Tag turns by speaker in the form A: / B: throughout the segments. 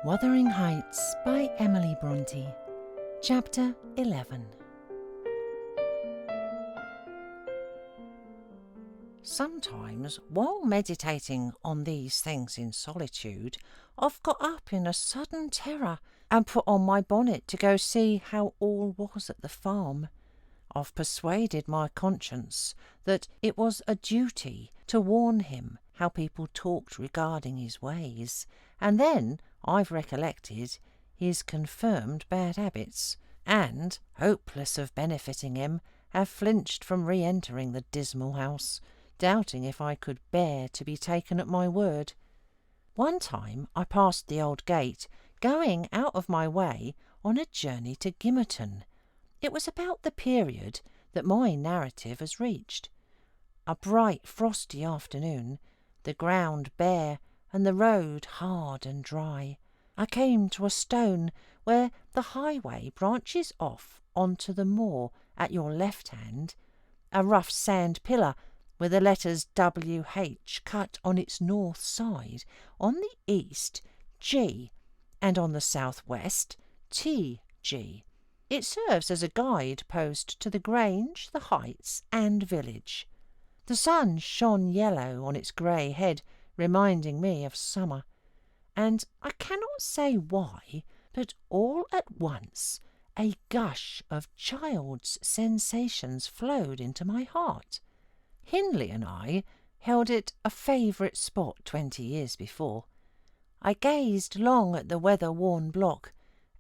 A: Wuthering Heights by Emily Bronte. Chapter 11. Sometimes, while meditating on these things in solitude, I've got up in a sudden terror and put on my bonnet to go see how all was at the farm. I've persuaded my conscience that it was a duty to warn him how people talked regarding his ways, and then I've recollected his confirmed bad habits, and, hopeless of benefiting him, have flinched from re-entering the dismal house, doubting if I could bear to be taken at my word. One time I passed the old gate, going out of my way on a journey to Gimmerton. It was about the period that my narrative has reached. A bright frosty afternoon, the ground bare and the road hard and dry. I came to a stone where the highway branches off onto the moor at your left hand, a rough sand pillar with the letters WH cut on its north side, on the east G, and on the southwest TG. It serves as a guide post to the Grange, the Heights, and village. The sun shone yellow on its grey head, reminding me of summer, and I cannot say why, but all at once a gush of child's sensations flowed into my heart. Hindley and I held it a favourite spot 20 years before. I gazed long at the weather-worn block,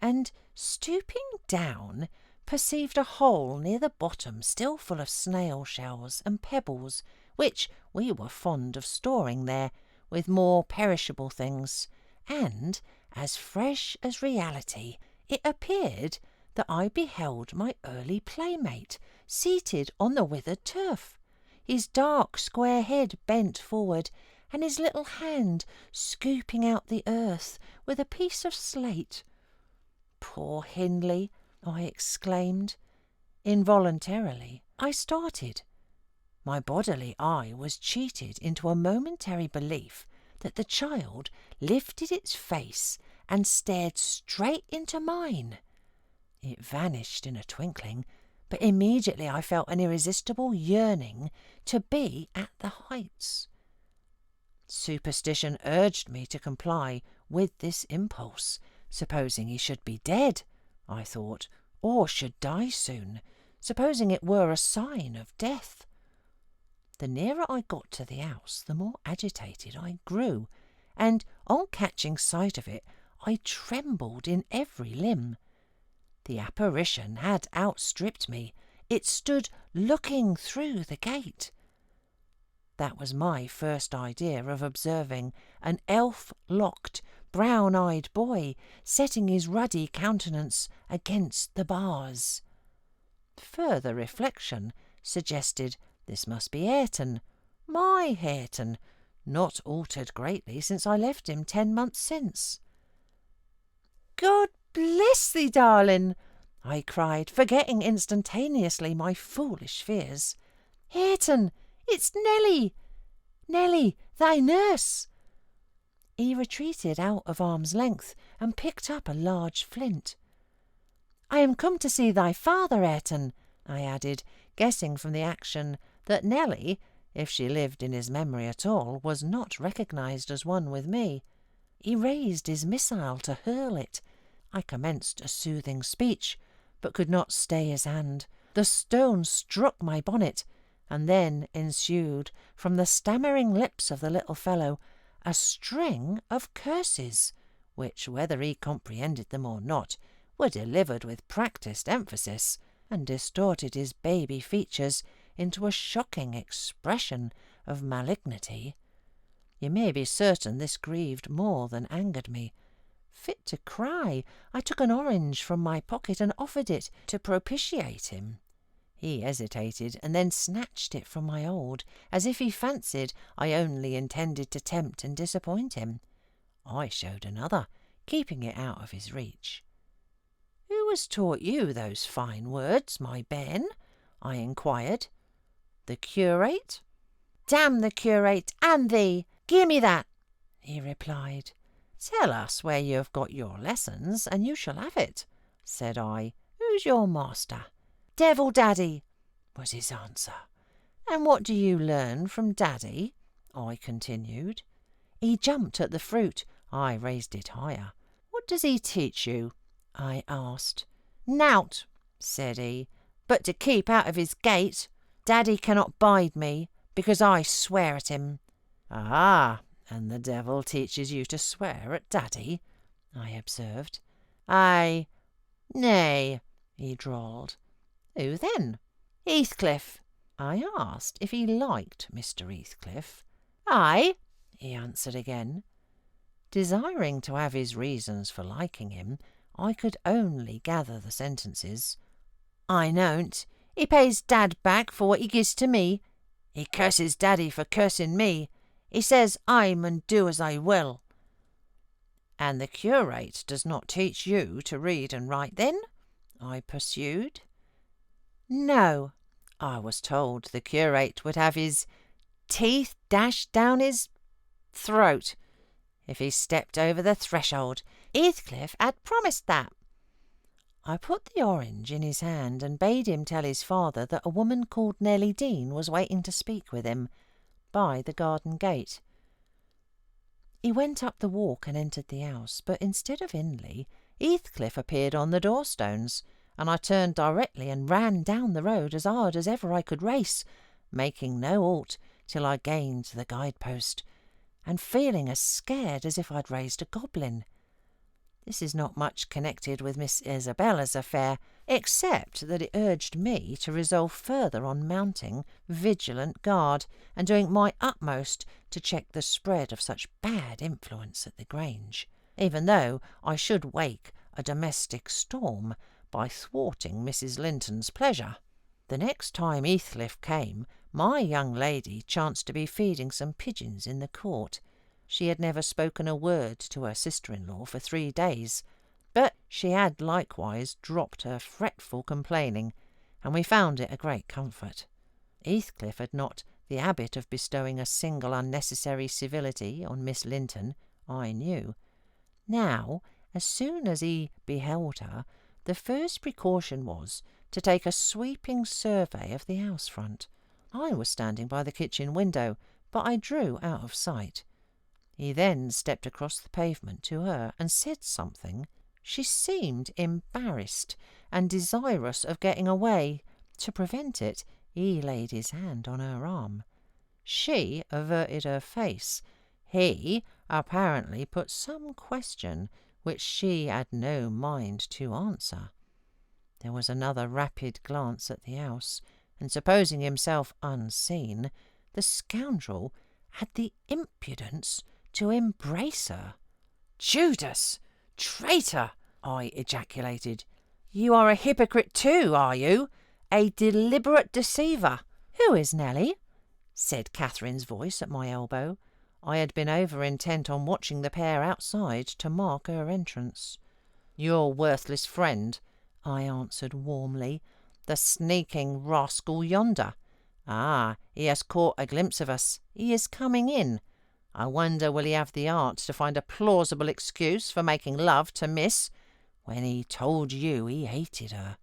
A: and, stooping down, perceived a hole near the bottom still full of snail shells and pebbles, which we were fond of storing there with more perishable things, and, as fresh as reality, it appeared that I beheld my early playmate seated on the withered turf, his dark square head bent forward, and his little hand scooping out the earth with a piece of slate. "Poor Hindley!" I exclaimed. Involuntarily I started. My bodily eye was cheated into a momentary belief that the child lifted its face and stared straight into mine. It vanished in a twinkling, but immediately I felt an irresistible yearning to be at the Heights. Superstition urged me to comply with this impulse. Supposing he should be dead, I thought, or should die soon, supposing it were a sign of death. The nearer I got to the house, the more agitated I grew, and on catching sight of it, I trembled in every limb. The apparition had outstripped me. It stood looking through the gate. That was my first idea of observing an elf-locked, brown-eyed boy setting his ruddy countenance against the bars. Further reflection suggested this must be Hareton, my Hareton, not altered greatly since I left him 10 months since. "God bless thee, darling!" I cried, forgetting instantaneously my foolish fears. "Hareton, it's Nelly! Nelly, thy nurse!" He retreated out of arm's length and picked up a large flint. "I am come to see thy father, Hareton," I added, guessing from the action that Nelly, if she lived in his memory at all, was not recognised as one with me. He raised his missile to hurl it. I commenced a soothing speech, but could not stay his hand. The stone struck my bonnet, and then ensued, from the stammering lips of the little fellow, a string of curses, which, whether he comprehended them or not, were delivered with practised emphasis, and distorted his baby features into a shocking expression of malignity. You may be certain this grieved more than angered me. Fit to cry, I took an orange from my pocket and offered it to propitiate him. He hesitated, and then snatched it from my hold, as if he fancied I only intended to tempt and disappoint him. I showed another, keeping it out of his reach. "Who has taught you those fine words, my Ben?" I inquired. "The curate?" "Damn the curate and thee! Give me that!" he replied. "Tell us where you have got your lessons, and you shall have it," said I. "Who's your master?" "Devil Daddy," was his answer. "And what do you learn from Daddy?" I continued. He jumped at the fruit. I raised it higher. "What does he teach you?" I asked. "Nowt," said he, "but to keep out of his gate. Daddy cannot bide me, because I swear at him." "Ah, and the devil teaches you to swear at Daddy?" I observed. "Aye, nay," he drawled. "Who then?" "Heathcliff." I asked if he liked Mr. Heathcliff. "Aye," he answered again. Desiring to have his reasons for liking him, I could only gather the sentences. "I know't. He pays Dad back for what he gives to me. He curses Daddy for cursing me. He says I mun do as I will." "And the curate does not teach you to read and write, then?" I pursued. "No. I was told the curate would have his teeth dashed down his throat if he stepped over the threshold. Heathcliff had promised that." I put the orange in his hand and bade him tell his father that a woman called Nellie Dean was waiting to speak with him by the garden gate. He went up the walk and entered the house, but instead of Hindley, Heathcliff appeared on the doorstones, and I turned directly and ran down the road as hard as ever I could race, making no halt till I gained the guide-post, and feeling as scared as if I'd raised a goblin. This is not much connected with Miss Isabella's affair, except that it urged me to resolve further on mounting vigilant guard and doing my utmost to check the spread of such bad influence at the Grange, even though I should wake a domestic storm by thwarting Mrs. Linton's pleasure. The next time Heathcliff came, my young lady chanced to be feeding some pigeons in the court. She had never spoken a word to her sister-in-law for 3 days, but she had likewise dropped her fretful complaining, and we found it a great comfort. Heathcliff had not the habit of bestowing a single unnecessary civility on Miss Linton, I knew. Now, as soon as he beheld her, the first precaution was to take a sweeping survey of the house front. I was standing by the kitchen window, but I drew out of sight. He then stepped across the pavement to her and said something. She seemed embarrassed and desirous of getting away. To prevent it, he laid his hand on her arm. She averted her face. He apparently put some question which she had no mind to answer. There was another rapid glance at the house, and supposing himself unseen, the scoundrel had the impudence to embrace her. "Judas! Traitor!" I ejaculated. "You are a hypocrite too, are you? A deliberate deceiver." "Who is Nellie?" said Catherine's voice at my elbow. I had been over intent on watching the pair outside to mark her entrance. "Your worthless friend," I answered warmly. "The sneaking rascal yonder. Ah, he has caught a glimpse of us. He is coming in. I wonder will he have the art to find a plausible excuse for making love to Miss, when he told you he hated her."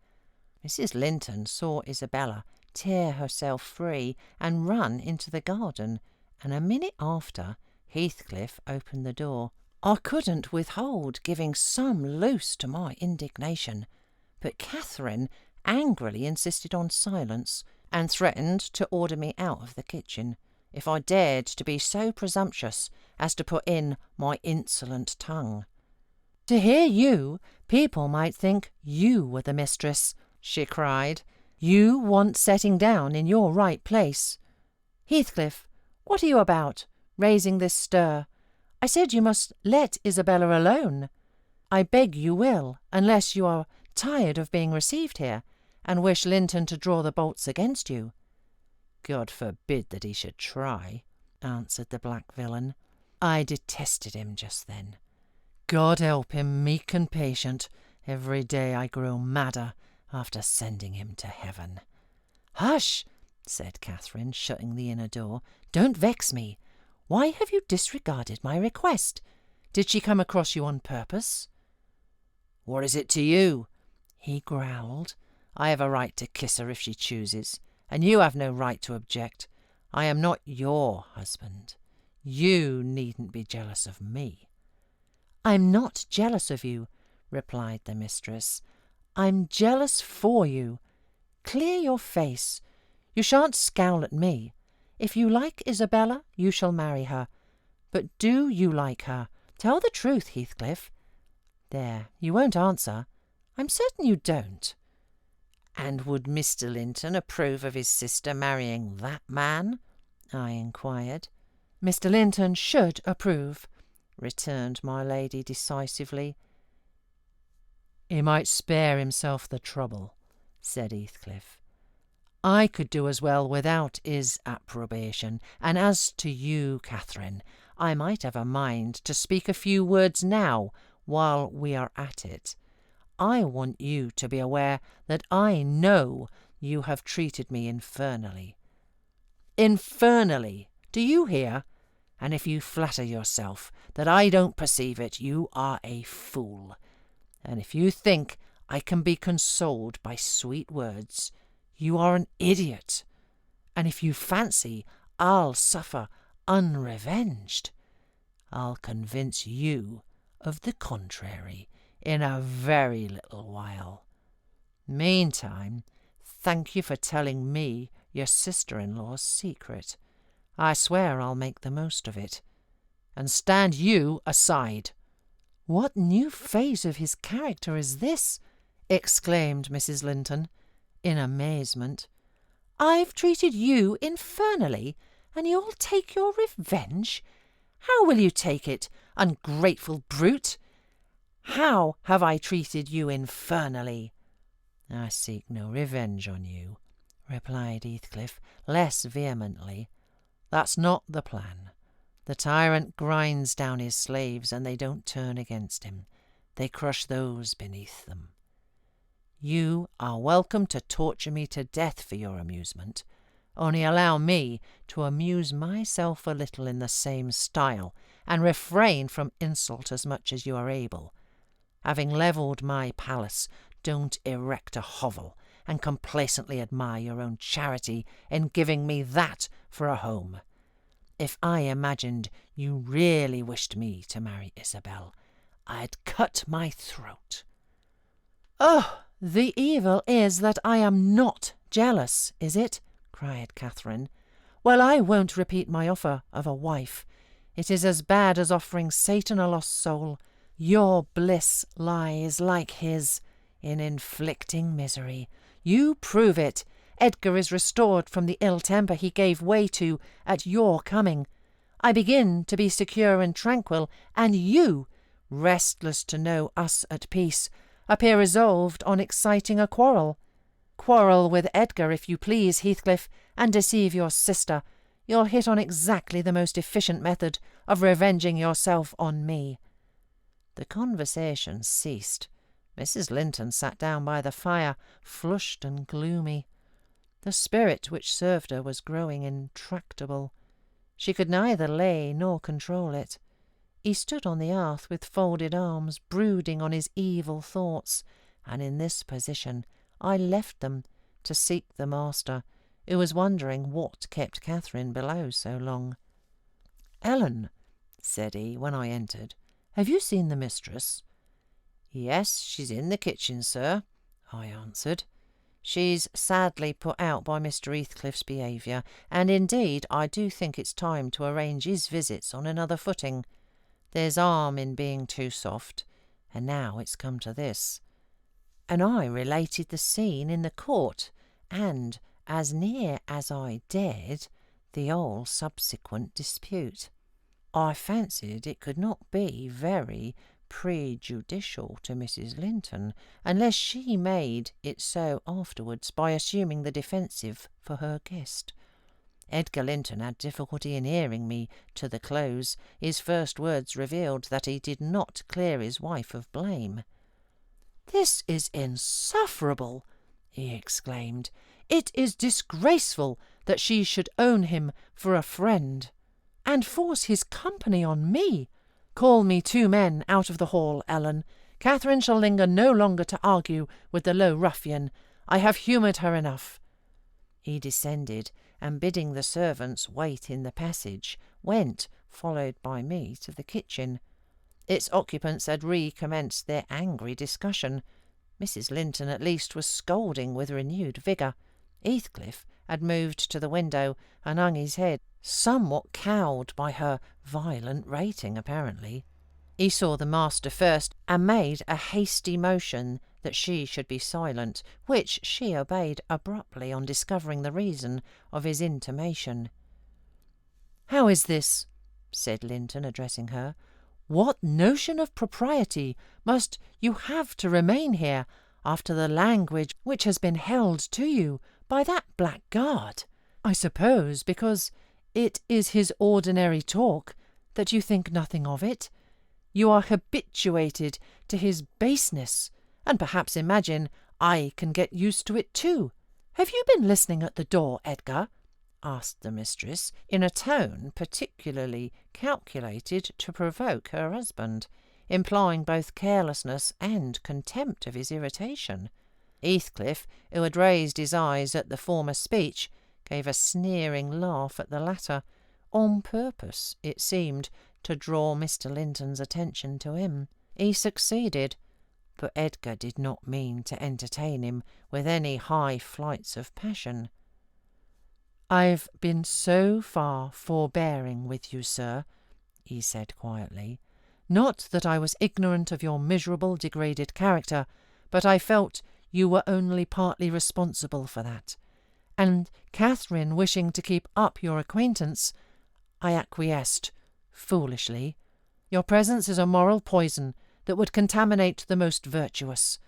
A: Mrs. Linton saw Isabella tear herself free and run into the garden, and a minute after Heathcliff opened the door. I couldn't withhold giving some loose to my indignation, but Catherine angrily insisted on silence, and threatened to order me out of the kitchen if I dared to be so presumptuous as to put in my insolent tongue. "To hear you, people might think you were the mistress," she cried. "You want setting down in your right place. Heathcliff, what are you about, raising this stir? I said you must let Isabella alone. I beg you will, unless you are tired of being received here, and wish Linton to draw the bolts against you." "God forbid that he should try," answered the black villain. I detested him just then. God help him, meek and patient. Every day I grow madder after sending him to heaven. "Hush!" said Catherine, shutting the inner door. "Don't vex me. Why have you disregarded my request? Did she come across you on purpose?" "What is it to you?" he growled. "I have a right to kiss her if she chooses, and you have no right to object. I am not your husband. You needn't be jealous of me." "I'm not jealous of you," replied the mistress. "I'm jealous for you. Clear your face. You shan't scowl at me. If you like Isabella, you shall marry her. But do you like her? Tell the truth, Heathcliff. There, you won't answer. I'm certain you don't." "And would Mr. Linton approve of his sister marrying that man?" I inquired. "Mr. Linton should approve," returned my lady decisively. "He might spare himself the trouble," said Heathcliff. "I could do as well without his approbation, and as to you, Catherine, I might have a mind to speak a few words now while we are at it. I want you to be aware that I know you have treated me infernally. Infernally, do you hear? And if you flatter yourself that I don't perceive it, you are a fool. And if you think I can be consoled by sweet words, you are an idiot. And if you fancy I'll suffer unrevenged, I'll convince you of the contrary in a very little while. Meantime, thank you for telling me your sister-in-law's secret. I swear I'll make the most of it. And stand you aside." "What new phase of his character is this?" exclaimed Mrs. Linton, in amazement. "I've treated you infernally, and you'll take your revenge? How will you take it, ungrateful brute? How have I treated you infernally?" "I seek no revenge on you," replied Heathcliff, less vehemently. "That's not the plan. The tyrant grinds down his slaves, and they don't turn against him. They crush those beneath them. You are welcome to torture me to death for your amusement. Only allow me to amuse myself a little in the same style, and refrain from insult as much as you are able. Having levelled my palace, don't erect a hovel, and complacently admire your own charity in giving me that for a home. If I imagined you really wished me to marry Isabel, I'd cut my throat." "Oh, the evil is that I am not jealous, is it?" cried Catherine. "Well, I won't repeat my offer of a wife. It is as bad as offering Satan a lost soul. Your bliss lies, like his, in inflicting misery. You prove it. Edgar is restored from the ill temper he gave way to at your coming. I begin to be secure and tranquil, and you, restless to know us at peace, appear resolved on exciting a quarrel. Quarrel with Edgar, if you please, Heathcliff, and deceive your sister. You'll hit on exactly the most efficient method of revenging yourself on me." The conversation ceased. Mrs. Linton sat down by the fire, flushed and gloomy. The spirit which served her was growing intractable. She could neither lay nor control it. He stood on the hearth with folded arms, brooding on his evil thoughts, and in this position I left them to seek the master, who was wondering what kept Catherine below so long. "Ellen," said he, when I entered, "have you seen the mistress?" "Yes, she's in the kitchen, sir," I answered. "She's sadly put out by Mr. Heathcliff's behaviour, and indeed I do think it's time to arrange his visits on another footing. There's harm in being too soft, and now it's come to this." And I related the scene in the court, and, as near as I dared, the whole subsequent dispute. I fancied it could not be very prejudicial to Mrs. Linton, unless she made it so afterwards by assuming the defensive for her guest. Edgar Linton had difficulty in hearing me to the close. His first words revealed that he did not clear his wife of blame. "This is insufferable," he exclaimed. "It is disgraceful that she should own him for a friend, and force his company on me.
B: Call me 2 men out of the hall, Ellen. Catherine shall linger no longer to argue with the low ruffian. I have humoured her enough."
A: He descended, and bidding the servants wait in the passage, went, followed by me, to the kitchen. Its occupants had recommenced their angry discussion. Mrs. Linton at least was scolding with renewed vigour. Heathcliff had moved to the window and hung his head, somewhat cowed by her violent rating, apparently. He saw the master first, and made a hasty motion that she should be silent, which she obeyed abruptly on discovering the reason of his intimation.
B: "How is this?" said Linton, addressing her. "What notion of propriety must you have to remain here after the language which has been held to you by that blackguard? I suppose because it is his ordinary talk that you think nothing of it. You are habituated to his baseness, and perhaps imagine I can get used to it too. Have you been listening at the door, Edgar?" asked the mistress, in a tone particularly calculated to provoke her husband, implying both carelessness and contempt of his irritation. Heathcliff, who had raised his eyes at the former speech, gave a sneering laugh at the latter, on purpose, it seemed, to draw Mr. Linton's attention to him. He succeeded, but Edgar did not mean to entertain him with any high flights of passion. "I've been so far forbearing with you, sir," he said quietly. "Not that I was ignorant of your miserable, degraded character, but I felt you were only partly responsible for that. And Catherine wishing to keep up your acquaintance, I acquiesced, foolishly. Your presence is a moral poison that would contaminate the most virtuous.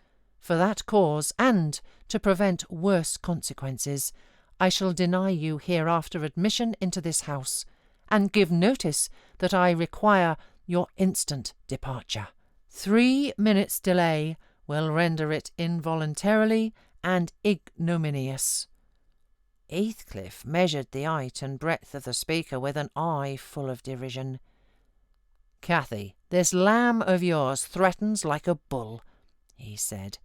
B: For that cause, and to prevent worse consequences, I shall deny you hereafter admission into this house, and give notice that I require your instant departure. 3 minutes' delay will render it involuntarily and ignominious."
A: Heathcliff measured the height and breadth of the speaker with an eye full of derision.
B: "Cathy, this lamb of yours threatens like a bull," he said.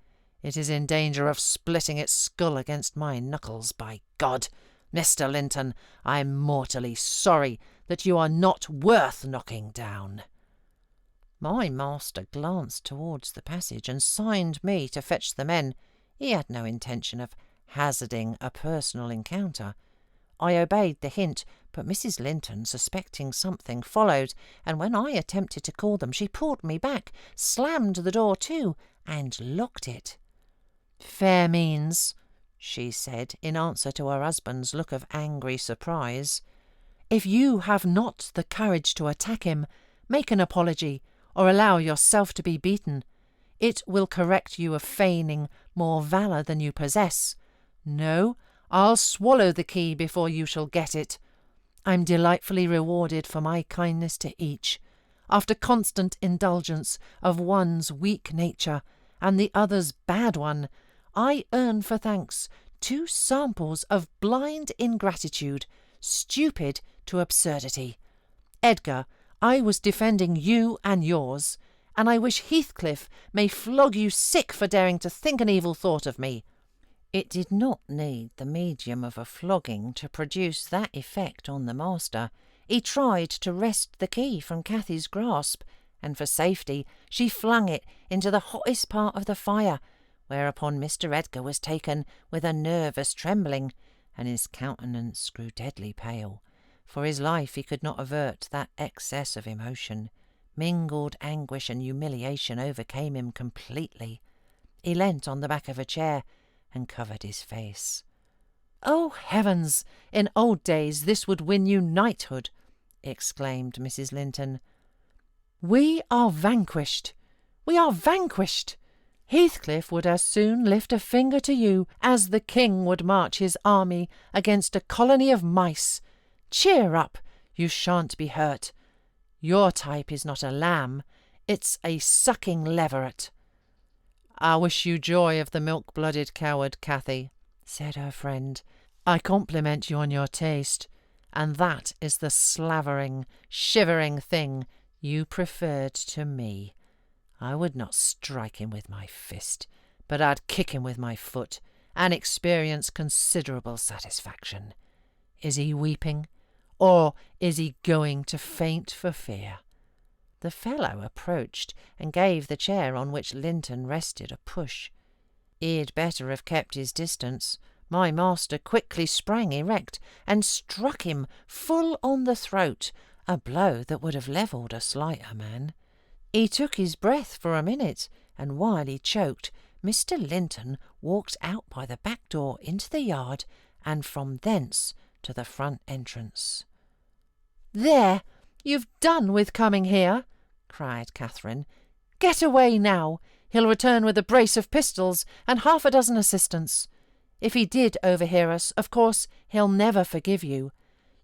B: "It is in danger of splitting its skull against my knuckles, by God! Mr. Linton, I am mortally sorry that you are not worth knocking down."
A: My master glanced towards the passage and signed me to fetch the men. He had no intention of hazarding a personal encounter. I obeyed the hint, but Mrs. Linton, suspecting something, followed, and when I attempted to call them, she pulled me back, slammed the door to, and locked it.
B: "Fair means,"
A: she said, in answer to her husband's look of angry surprise.
B: "If you have not the courage to attack him, make an apology, or allow yourself to be beaten. It will correct you of feigning more valour than you possess. No, I'll swallow the key before you shall get it. I'm delightfully rewarded for my kindness to each. After constant indulgence of one's weak nature and the other's bad one, I earn for thanks 2 samples of blind ingratitude, stupid to absurdity. Edgar, I was defending you and yours, and I wish Heathcliff may flog you sick for daring to think an evil thought of me."
A: It did not need the medium of a flogging to produce that effect on the master. He tried to wrest the key from Cathy's grasp, and for safety she flung it into the hottest part of the fire, whereupon Mr. Edgar was taken with a nervous trembling, and his countenance grew deadly pale. For his life he could not avert that excess of emotion. Mingled anguish and humiliation overcame him completely. He leant on the back of a chair and covered his face.
B: "Oh, heavens! In old days this would win you knighthood," exclaimed Mrs. Linton. "We are vanquished! We are vanquished! Heathcliff would as soon lift a finger to you as the king would march his army against a colony of mice. Cheer up! You shan't be hurt. Your type is not a lamb, it's a sucking leveret." "I wish you joy of the milk-blooded coward, Cathy," said her friend. "I compliment you on your taste, and that is the slavering, shivering thing you preferred to me. I would not strike him with my fist, but I'd kick him with my foot, and experience considerable satisfaction. Is he weeping, or is he going to faint for fear?" The fellow approached and gave the chair on which Linton rested a push. He'd better have kept his distance. My master quickly sprang erect and struck him full on the throat, a blow that would have levelled a slighter man. He took his breath for a minute, and while he choked, Mr. Linton walked out by the back door into the yard, and from thence to the front entrance.
A: "There! You've done with coming here!" cried Catherine. "Get away now! He'll return with a brace of pistols and 6 assistants. If he did overhear us, of course he'll never forgive you.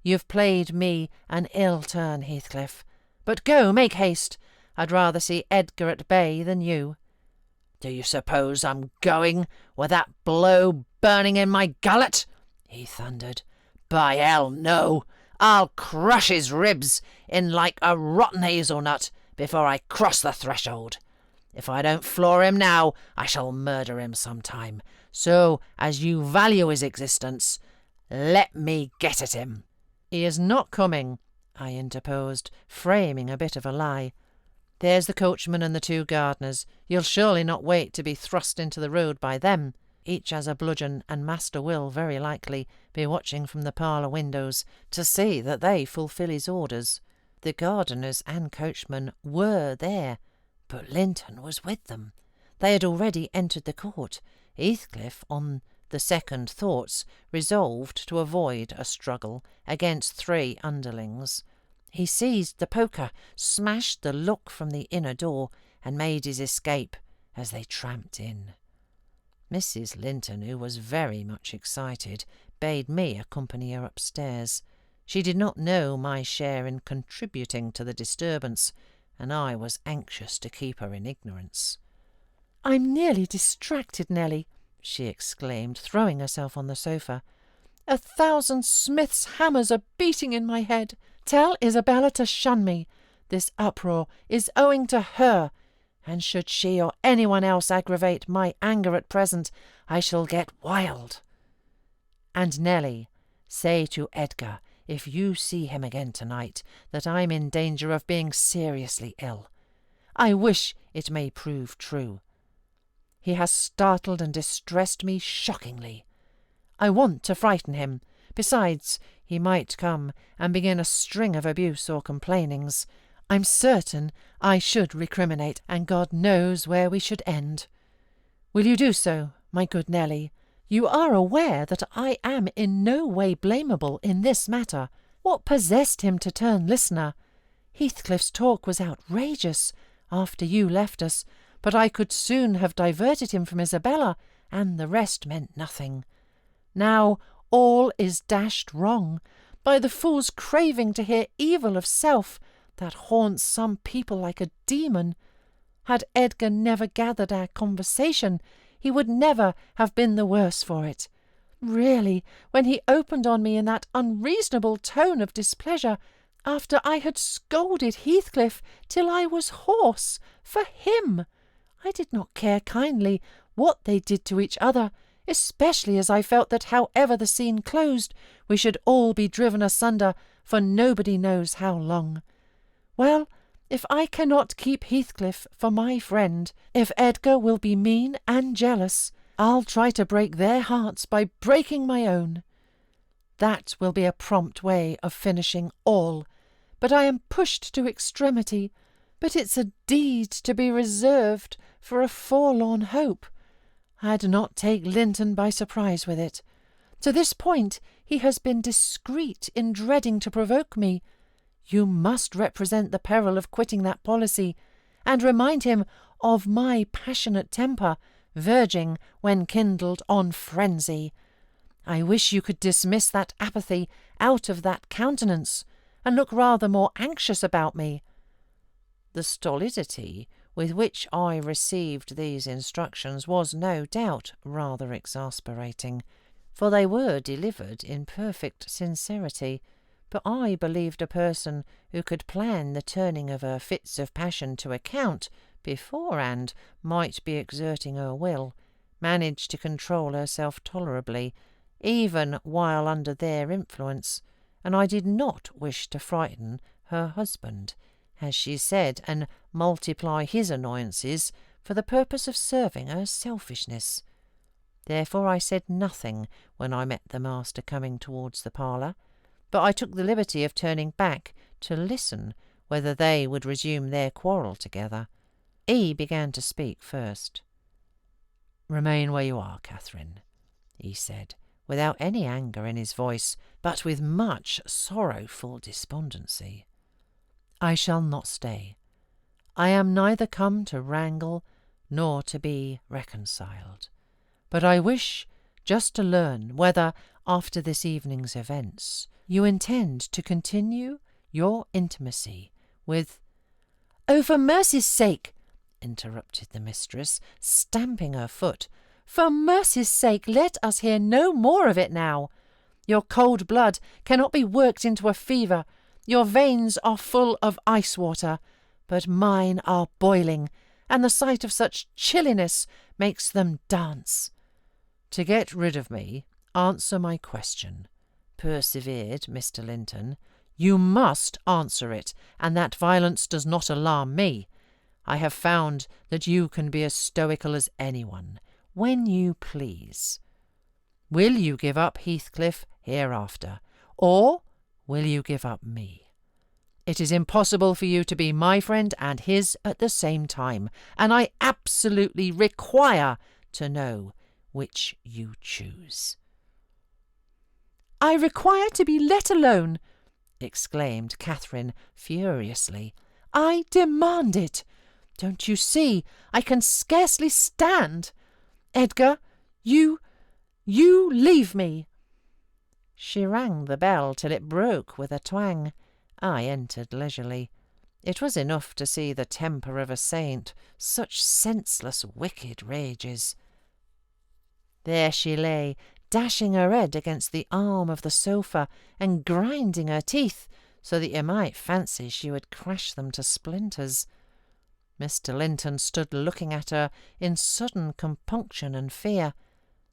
A: You've played me an ill turn, Heathcliff. But go, make haste. I'd rather see Edgar at bay than you."
B: "Do you suppose I'm going, with that blow burning in my gullet?" he thundered. "By hell, no! I'll crush his ribs in like a rotten hazelnut before I cross the threshold. If I don't floor him now, I shall murder him sometime. So, as you value his existence, let me get at him."
A: "He is not coming," I interposed, framing a bit of a lie. "There's the coachman and the 2 gardeners. You'll surely not wait to be thrust into the road by them. Each has a bludgeon, and master will, very likely, be watching from the parlour windows to see that they fulfil his orders." The gardeners and coachman were there, but Linton was with them. They had already entered the court. Heathcliff, on the second thoughts, resolved to avoid a struggle against 3 underlings. He seized the poker, smashed the lock from the inner door, and made his escape as they tramped in. Mrs. Linton, who was very much excited, bade me accompany her upstairs. She did not know my share in contributing to the disturbance, and I was anxious to keep her in ignorance. "I'm nearly distracted, Nelly," she exclaimed, throwing herself on the sofa. "1,000 smiths' hammers are beating in my head. Tell Isabella to shun me. This uproar is owing to her, and should she or anyone else aggravate my anger at present, I shall get wild. And Nelly, say to Edgar, if you see him again tonight, that I'm in danger of being seriously ill. I wish it may prove true. He has startled and distressed me shockingly. I want to frighten him. Besides, he might come and begin a string of abuse or complainings. I'm certain I should recriminate, and God knows where we should end. Will you do so, my good Nelly? You are aware that I am in no way blamable in this matter. What possessed him to turn listener? Heathcliff's talk was outrageous after you left us, but I could soon have diverted him from Isabella, and the rest meant nothing. Now all is dashed wrong by the fool's craving to hear evil of self that haunts some people like a demon. Had Edgar never gathered our conversation, he would never have been the worse for it. Really, when he opened on me in that unreasonable tone of displeasure, after I had scolded Heathcliff till I was hoarse, for him, I did not care kindly what they did to each other, especially as I felt that however the scene closed, we should all be driven asunder for nobody knows how long. Well, if I cannot keep Heathcliff for my friend, if Edgar will be mean and jealous, I'll try to break their hearts by breaking my own. That will be a prompt way of finishing all, but I am pushed to extremity. But it's a deed to be reserved for a forlorn hope. I'd not take Linton by surprise with it. To this point he has been discreet in dreading to provoke me. You must represent the peril of quitting that policy, and remind him of my passionate temper, verging, when kindled, on frenzy. I wish you could dismiss that apathy out of that countenance, and look rather more anxious about me. The stolidity with which I received these instructions was no doubt rather exasperating, for they were delivered in perfect sincerity,
B: but I believed a person who could plan the turning of her fits of passion to account beforehand might be exerting her will, managed to control herself tolerably, even while under their influence, and I did not wish to frighten her husband, as she said, and multiply his annoyances for the purpose of serving her selfishness. Therefore I said nothing when I met the master coming towards the parlour, but I took the liberty of turning back to listen whether they would resume their quarrel together. He began to speak first. "Remain where you are, Catherine," he said, without any anger in his voice, but with much sorrowful despondency. "I shall not stay. I am neither come to wrangle nor to be reconciled, but I wish just to learn whether, after this evening's events, you intend to continue your intimacy with—" "Oh, for mercy's sake!" interrupted the mistress, stamping her foot. "For mercy's sake, let us hear no more of it now. Your cold blood cannot be worked into a fever. Your veins are full of ice water, but mine are boiling, and the sight of such chilliness makes them dance." "To get rid of me, answer my question," persevered Mr. Linton. "You must answer it, and that violence does not alarm me. I have found that you can be as stoical as anyone, when you please. Will you give up Heathcliff hereafter, or will you give up me? It is impossible for you to be my friend and his at the same time, and I absolutely require to know which you choose." "I require to be let alone," exclaimed Catherine furiously. "I demand it. Don't you see I can scarcely stand? Edgar, you leave me." She rang the bell till it broke with a twang. I entered leisurely. It was enough to see the temper of a saint, such senseless, wicked rages. There she lay, dashing her head against the arm of the sofa and grinding her teeth, so that you might fancy she would crash them to splinters. Mr. Linton stood looking at her in sudden compunction and fear.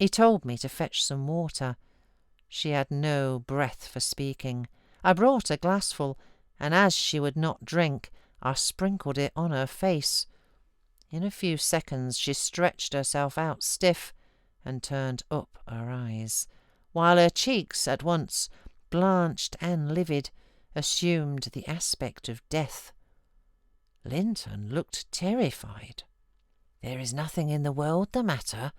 B: He told me to fetch some water. She had no breath for speaking. I brought a glassful, and as she would not drink, I sprinkled it on her face. In a few seconds she stretched herself out stiff and turned up her eyes, while her cheeks, at once blanched and livid, assumed the aspect of death. Linton looked terrified. "There is nothing in the world the matter,"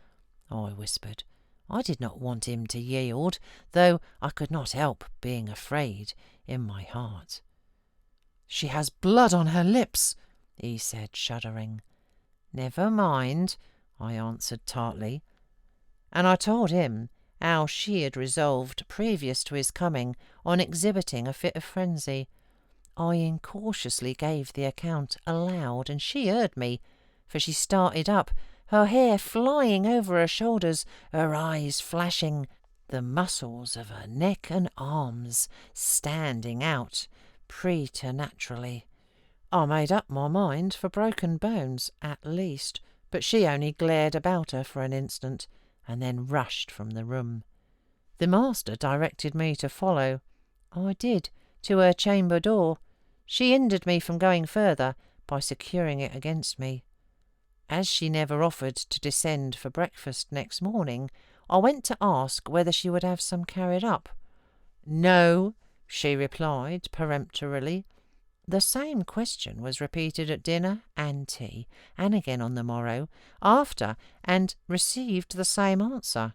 B: I whispered. I did not want him to yield, though I could not help being afraid in my heart. "She has blood on her lips," he said, shuddering. "Never mind," I answered tartly, and I told him how she had resolved, previous to his coming, on exhibiting a fit of frenzy. I incautiously gave the account aloud, and she heard me, for she started up, her hair flying over her shoulders, her eyes flashing, the muscles of her neck and arms standing out preternaturally. I made up my mind for broken bones, at least, but she only glared about her for an instant, and then rushed from the room. The master directed me to follow. I did, to her chamber door. She hindered me from going further by securing it against me. As she never offered to descend for breakfast next morning, I went to ask whether she would have some carried up. "No," she replied peremptorily. The same question was repeated at dinner and tea, and again on the morrow after, and received the same answer.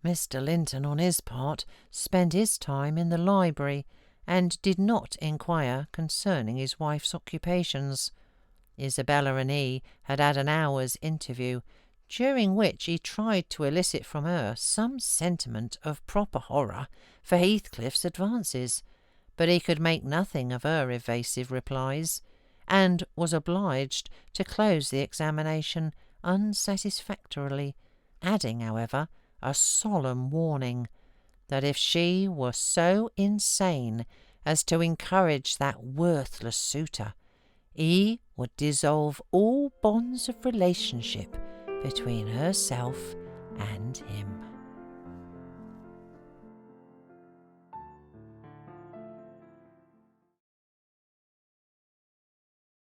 B: Mr. Linton, on his part, spent his time in the library, and did not inquire concerning his wife's occupations. Isabella and he had had an hour's interview, during which he tried to elicit from her some sentiment of proper horror for Heathcliff's advances, but he could make nothing of her evasive replies, and was obliged to close the examination unsatisfactorily, adding, however, a solemn warning that if she were so insane as to encourage that worthless suitor. He would dissolve all bonds of relationship between herself and him.